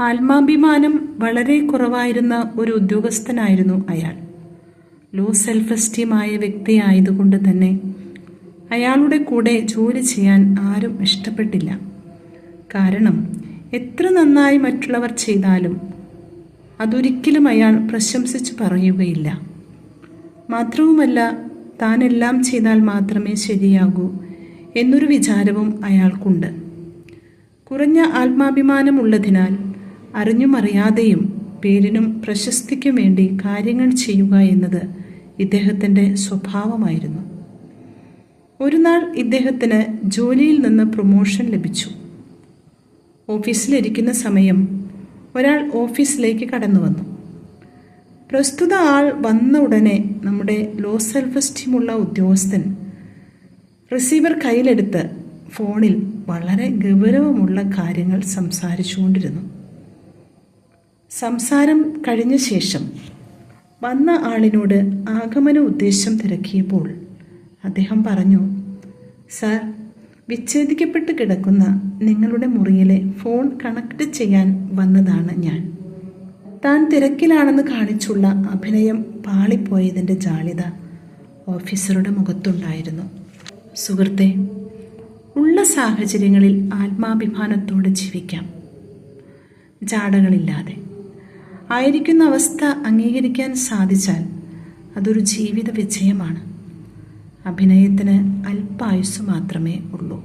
ആത്മാഭിമാനം വളരെ കുറവായിരുന്ന ഒരു ഉദ്യോഗസ്ഥനായിരുന്നു അയാൾ. ലോ സെൽഫ് എസ്റ്റീമായ വ്യക്തിയായതുകൊണ്ട് തന്നെ അയാളുടെ കൂടെ ജോലി ചെയ്യാൻ ആരും ഇഷ്ടപ്പെട്ടില്ല. കാരണം എത്ര നന്നായി മറ്റുള്ളവർ ചെയ്താലും അതൊരിക്കലും അയാൾ പ്രശംസിച്ചു പറയുകയില്ല. മാത്രവുമല്ല, താനെല്ലാം ചെയ്താൽ മാത്രമേ ശരിയാകൂ എന്നൊരു വിചാരവും അയാൾക്കുണ്ട്. കുറഞ്ഞ ആത്മാഭിമാനമുള്ളതിനാൽ അറിഞ്ഞും അറിയാതെയും പേരിനും പ്രശസ്തിക്കും വേണ്ടി കാര്യങ്ങൾ ചെയ്യുക എന്നത് ഇദ്ദേഹത്തിൻ്റെ സ്വഭാവമായിരുന്നു. ഒരു നാൾ ഇദ്ദേഹത്തിന് ജോലിയിൽ നിന്ന് പ്രൊമോഷൻ ലഭിച്ചു. ഓഫീസിലിരിക്കുന്ന സമയം ഒരാൾ ഓഫീസിലേക്ക് കടന്നു വന്നു. പ്രസ്തുത ആൾ വന്ന ഉടനെ നമ്മുടെ ലോ സെൽഫ് എസ്റ്റീമുള്ള ഉദ്യോഗസ്ഥൻ റിസീവർ കയ്യിലെടുത്ത് ഫോണിൽ വളരെ ഗൗരവമുള്ള കാര്യങ്ങൾ സംസാരിച്ചുകൊണ്ടിരുന്നു. സംസാരം കഴിഞ്ഞ ശേഷം വന്ന ആളിനോട് ആഗമന ഉദ്ദേശം തിരക്കിയപ്പോൾ അദ്ദേഹം പറഞ്ഞു, "സാർ, വിച്ഛേദിക്കപ്പെട്ട് കിടക്കുന്ന നിങ്ങളുടെ മുറിയിലെ ഫോൺ കണക്ട് ചെയ്യാൻ വന്നതാണ് ഞാൻ." താൻ തിരക്കിലാണെന്ന് കാണിച്ചുള്ള അഭിനയം പാളിപ്പോയതിൻ്റെ ജാള്യത ഓഫീസറുടെ മുഖത്തുണ്ടായിരുന്നു. സുഹൃത്തെ, ഉള്ള സാഹചര്യങ്ങളിൽ ആത്മാഭിമാനത്തോടെ ജീവിക്കാം, ജാടകളില്ലാതെ. ആയിരിക്കുന്ന അവസ്ഥ അംഗീകരിക്കാൻ സാധിച്ചാൽ അതൊരു ജീവിത വിജയമാണ്. അഭിനയത്തിന് അല്പായുസ് മാത്രമേ ഉള്ളൂ.